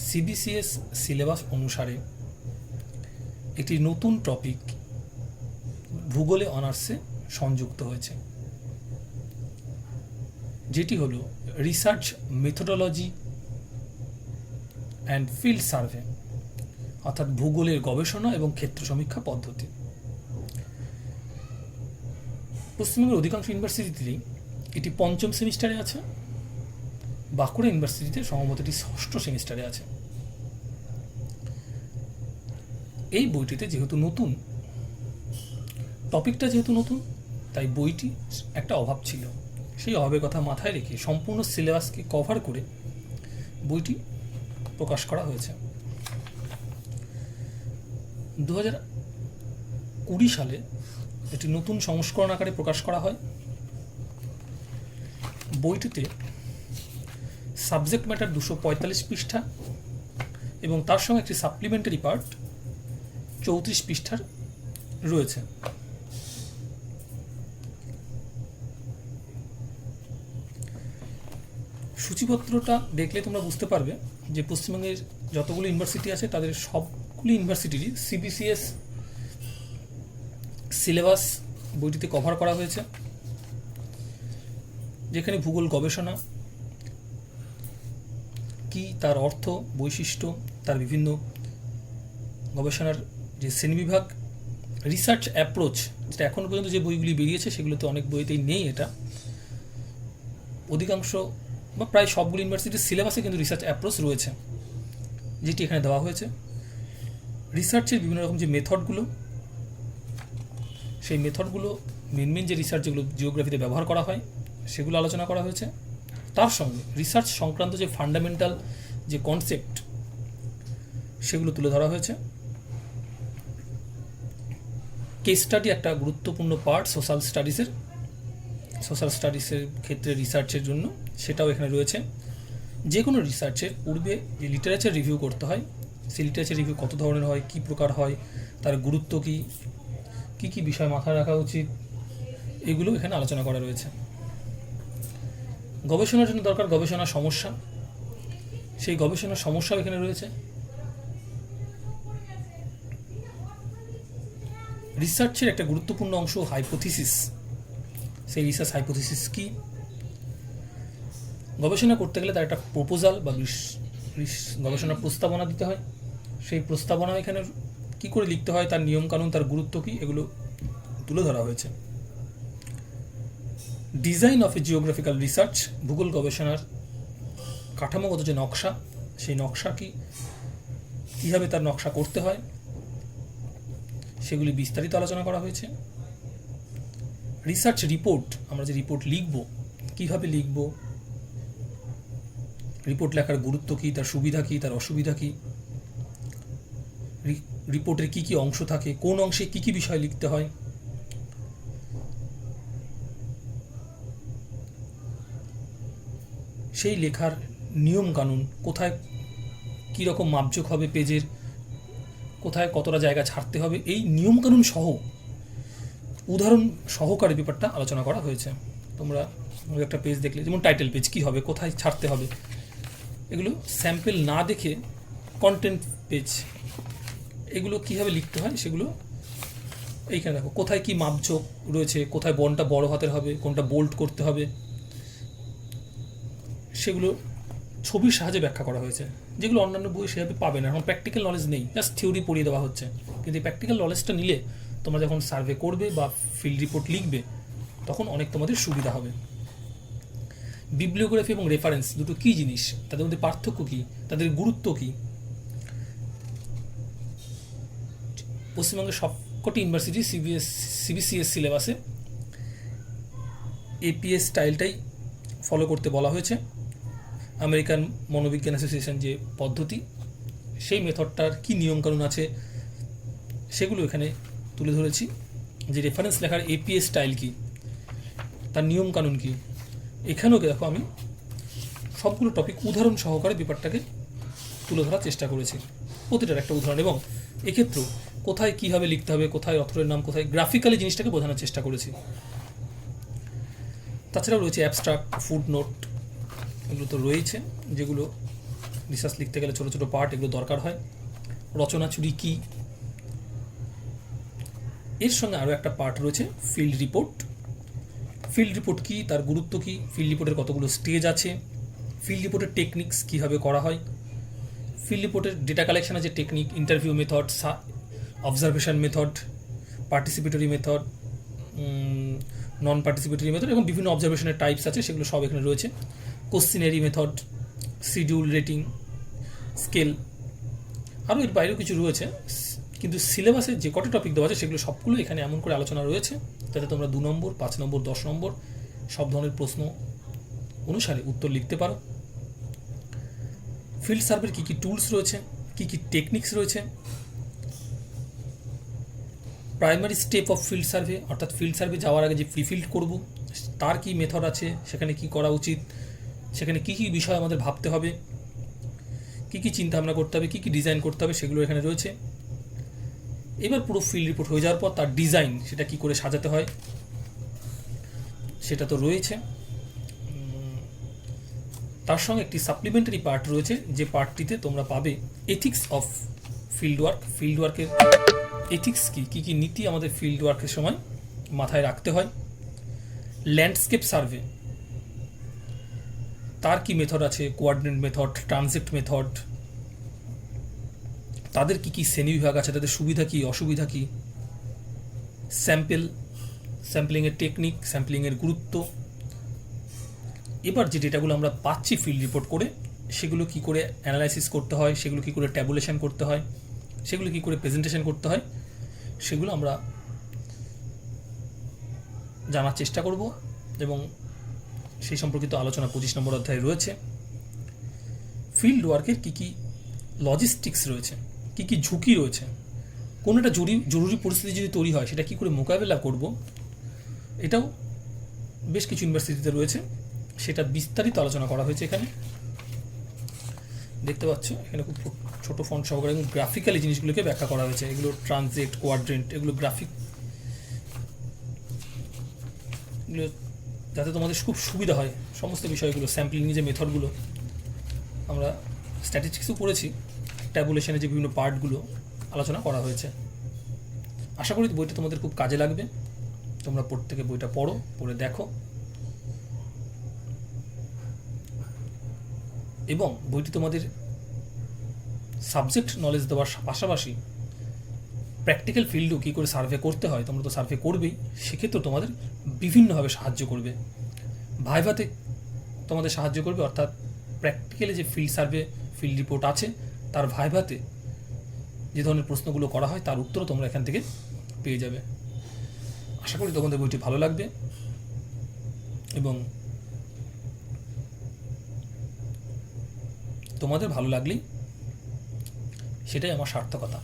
CBCS syllabus অনুসারে একটি নতুন টপিক ভূগোলে অনার্সে সংযুক্ত হয়েছে, যেটি হলো research methodology and field survey, অর্থাৎ ভূগোলের গবেষণা এবং ক্ষেত্র সমীক্ষা পদ্ধতি। পশ্চিমবঙ্গের অধিকাংশ ইউনিভার্সিটিতেই এটি 5ম সেমিস্টারে আছে, বাঁকুড়া ইউনিভার্সিটিতে সম্ভবত এটি 6ষ্ঠ সেমিস্টারে আছে। এই বইটিতে যেহেতু নতুন, টপিকটা যেহেতু নতুন, তাই বইটি একটা অভাব ছিল। সেই অভাবের কথা মাথায় রেখে সম্পূর্ণ সিলেবাসকে কভার করে বইটি প্রকাশ করা হয়েছে। 2020 সালে এটি নতুন সংস্করণ আকারে প্রকাশ করা হয়। বইটিতে সাবজেক্ট ম্যাটার 245 পৃষ্ঠা এবং তার সঙ্গে একটি সাপ্লিমেন্টারি পার্ট 34 পৃষ্ঠার রয়েছে। সূচিপত্রটা দেখলে তোমরা বুঝতে পারবে যে পশ্চিমবঙ্গের যতগুলো ইউনিভার্সিটি আছে তাদের সবগুলি ইউনিভার্সিটিরই সিবিসিএস সিলেবাস বইটিতে কভার করা হয়েছে, যেখানে ভূগোল গবেষণা কি, তার অর্থ, বৈশিষ্ট্য, তার বিভিন্ন গবেষণার যে শ্রেণীবিভাগ, রিসার্চ অ্যাপ্রোচ, যেটা এখন পর্যন্ত যে বইগুলি বেরিয়েছে সেগুলোতে অনেক বইতেই নেই। এটা অধিকাংশ বা প্রায় সবগুলো ইউনিভার্সিটির সিলেবাসে কিন্তু রিসার্চ অ্যাপ্রোচ রয়েছে, যেটি এখানে দেওয়া হয়েছে। রিসার্চের বিভিন্ন রকম যে মেথডগুলো, সেই মেথডগুলো মেন যে রিসার্চ যেগুলো জিওগ্রাফিতে ব্যবহার করা হয় সেগুলো আলোচনা করা হয়েছে। তার সঙ্গে রিসার্চ সংক্রান্ত যে ফান্ডামেন্টাল যে কনসেপ্ট সেগুলো তুলে ধরা হয়েছে। কেস স্টাডি একটা গুরুত্বপূর্ণ পার্ট সোশ্যাল স্টাডিসের ক্ষেত্রে রিসার্চের জন্য, সেটাও এখানে রয়েছে। যে কোনো রিসার্চের পূর্বে যে লিটারেচার রিভিউ করতে হয়, সেই লিটারেচার রিভিউ কত ধরনের হয়, কী প্রকার হয়, তার গুরুত্ব কী, কী কী বিষয় মাথায় রাখা উচিত, এগুলো এখানে আলোচনা করা রয়েছে। গবেষণার জন্য দরকার গবেষণার সমস্যা, সেই গবেষণার সমস্যাও এখানে রয়েছে। রিসার্চের একটা গুরুত্বপূর্ণ অংশ হাইপোথিসিস, সেই রিসার্চ হাইপোথিসিস কি, গবেষণা করতে গেলে তার একটা প্রপোজাল বা গবেষণার প্রস্তাবনা দিতে হয়, সেই প্রস্তাবনা এখানে কি করে লিখতে হয়, তার নিয়মকানুন, তার গুরুত্ব কী, এগুলো তুলে ধরা হয়েছে। Design of A geographical research, ভূগোল গবেষণার কাঠামোগত যে নকশা, সেই নকশা কীভাবে তার নকশা করতে হয়, সেগুলি বিস্তারিত আলোচনা করা হয়েছে। রিসার্চ রিপোর্ট, আমরা যে রিপোর্ট লিখব, কীভাবে লিখব, রিপোর্ট লেখার গুরুত্ব কী, তার সুবিধা কী, তার অসুবিধা কী, রিপোর্টের কী কী অংশ থাকে, কোন অংশে কী কী বিষয় লিখতে হয়, সেই লেখার নিয়ম কানুন, কোথায় কীরকম মাপজোক হবে পেজের, কোথায় কতটা জায়গা ছাড়তে হবে, এই নিয়মকানুন সহ উদাহরণ সহকারে ব্যাপারটা আলোচনা করা হয়েছে। তোমরা একটা পেজ দেখলে, যেমন টাইটেল পেজ কী হবে, কোথায় ছাড়তে হবে, এগুলো স্যাম্পল না দেখে কন্টেন্ট পেজ, এগুলো কীভাবে লিখতে হয় সেগুলো এইখানে দেখো। কোথায় কী মাপঝোক রয়েছে, কোথায় বনটা বড় হাতের হবে, কোনটা বোল্ড করতে হবে, সেগুলো ছবির সাহায্যে ব্যাখ্যা করা হয়েছে, যেগুলো অন্যান্য বই সেভাবে পাবে না। এখন প্র্যাকটিক্যাল নলেজ নেই, জাস্ট থিওরি পড়িয়ে দেওয়া হচ্ছে, কিন্তু এই প্র্যাকটিক্যাল নলেজটা নিলে তোমরা যখন সার্ভে করবে বা ফিল্ড রিপোর্ট লিখবে তখন অনেক তোমাদের সুবিধা হবে। বিবলিওগ্রাফি এবং রেফারেন্স দুটো কী জিনিস, তাদের মধ্যে পার্থক্য কী, তাদের গুরুত্ব কী। পশ্চিমবঙ্গের সবকটি ইউনিভার্সিটি সিবিসিএস সিলেবাসে এপিএস স্টাইলটাই ফলো করতে বলা হয়েছে। আমেরিকান মনোবিজ্ঞান অ্যাসোসিয়েশন যে পদ্ধতি, সেই মেথডটার কী নিয়মকানুন আছে সেগুলো এখানে তুলে ধরেছি। যে রেফারেন্স লেখার এপিএস স্টাইল কী, তার নিয়মকানুন কী, এখানেও দেখো আমি সবগুলো টপিক উদাহরণ সহকারে ব্যাপারটাকে তুলে ধরার চেষ্টা করেছি, প্রতিটার একটা উদাহরণ, এবং এক্ষেত্রেও কোথায় কীভাবে লিখতে হবে, কোথায় অথরের নাম, কোথায় গ্রাফিক্যালি জিনিসটাকে বোঝানোর চেষ্টা করেছি। তাছাড়াও রয়েছে অ্যাবস্ট্রাক্ট, ফুটনোট, এগুলো তো রয়েছে, যেগুলো রিসার্চ লিখতে গেলে ছোটো ছোটো পার্ট এগুলো দরকার হয়। রচনা চুরি কী, এর সঙ্গে আরও একটা পার্ট রয়েছে ফিল্ড রিপোর্ট। ফিল্ড রিপোর্ট কী, তার গুরুত্ব কী, ফিল্ড রিপোর্টের কতগুলো স্টেজ আছে, ফিল্ড রিপোর্টের টেকনিক্স কীভাবে করা হয়, ফিল্ড রিপোর্টের ডেটা কালেকশনের যে technique, interview method, observation method, participatory method, non participatory method, এবং বিভিন্ন অবজারভেশনের টাইপস আছে, সেগুলো সব এখানে রয়েছে। Questionnaire method, schedule, rating, scale, আরও এর বাইরেও কিছু রয়েছে। কিন্তু সিলেবাসে যে কটা টপিক দেওয়া আছে সেগুলো সবগুলো এখানে এমন করে আলোচনা রয়েছে যাতে তোমরা 2 নম্বর, 5 নম্বর, 10 নম্বর সব ধরনের প্রশ্ন অনুসারে উত্তর লিখতে পারো। ফিল্ড সার্ভের কী কী টুলস রয়েছে, কী কী টেকনিক্স রয়েছে, primary step of field survey, অর্থাৎ ফিল্ড সার্ভে যাওয়ার আগে যে প্রিফিল্ড করব তার কী মেথড আছে, সেখানে কি করা উচিত, সেখানে কী কী বিষয় আমাদের ভাবতে হবে, কী কী চিন্তাভাবনা করতে হবে, কী কী ডিজাইন করতে হবে, সেগুলো এখানে রয়েছে। এবার পুরো ফিল্ড রিপোর্ট হয়ে যাওয়ার পর তার ডিজাইন, সেটা কী করে সাজাতে হয় সেটা তো রয়েছে। তার সঙ্গে একটি সাপ্লিমেন্টারি পার্ট রয়েছে, যে পার্টটিতে তোমরা পাবে ethics of field work. Field ওয়ার্কের এথিক্স কী, কী কী নীতি আমাদের ফিল্ড ওয়ার্কের সময় মাথায় রাখতে হয়। ল্যান্ডস্কেপ সার্ভে, তার কি মেথড আছে, কোঅর্ডিনেট মেথড, ট্রানজিট মেথড, তাদের কি কি শ্রেণীবিভাগ আছে, তাদের সুবিধা কি, অসুবিধা কি, স্যাম্পলিংয়ের টেকনিক, স্যাম্পলিংয়ের গুরুত্ব। এবার যে ডেটাগুলো আমরা পাচ্ছি ফিল্ড রিপোর্ট করে, সেগুলো কি করে অ্যানালাইসিস করতে হয়, সেগুলো কি করে ট্যাবুলেশন করতে হয়, সেগুলো কি করে প্রেজেন্টেশন করতে হয়, সেগুলো আমরা জানার চেষ্টা করব। এবং সেই সম্পর্কিত আলোচনা 25 নম্বর অধ্যায়ে রয়েছে। ফিল্ড ওয়ার্কের কী কী লজিস্টিক্স রয়েছে, কী কী ঝুঁকি রয়েছে, কোনো একটা জরুরি পরিস্থিতি যদি তৈরি হয় সেটা কী করে মোকাবেলা করব, এটাও বেশ কিছু ইউনিভার্সিটিতে রয়েছে, সেটা বিস্তারিত আলোচনা করা হয়েছে এখানে। দেখতে পাচ্ছ এখানে খুব ছোটো ফন্ট সহকারে এবং গ্রাফিক্যালি জিনিসগুলোকে ব্যাখ্যা করা হয়েছে। এগুলো ট্রানজিট, কোয়াড্রেন্ট, এগুলো গ্রাফিক, এগুলো যাতে তোমাদের খুব সুবিধা হয় সমস্ত বিষয়গুলো। স্যাম্পলিং যে মেথডগুলো আমরা স্ট্যাটিস্টিক্সও পড়েছি, ট্যাবুলেশনের যে বিভিন্ন পার্টগুলো আলোচনা করা হয়েছে। আশা করি বইটা তোমাদের খুব কাজে লাগবে। তোমরা প্রত্যেকে বইটা পড়ো, পড়ে দেখো, এবং বইটি তোমাদের সাবজেক্ট নলেজ দেওয়ার পাশাপাশি প্র্যাকটিক্যাল ফিল্ডও কী করে সার্ভে করতে হয়, তোমরা তো সার্ভে করবেই, সেক্ষেত্রে তোমাদের বিভিন্নভাবে সাহায্য করবে। ভাইভাতে তোমাদের সাহায্য করবে, অর্থাৎ প্র্যাকটিক্যালি যে ফিল্ড সার্ভে, ফিল্ড রিপোর্ট আছে তার ভাইভাতে যে ধরনের প্রশ্নগুলো করা হয় তার উত্তরও তোমরা এখান থেকে পেয়ে যাবে। আশা করি তোমাদের বইটি ভালো লাগবে, এবং তোমাদের ভালো লাগলেই সেটাই আমার সার্থকতা।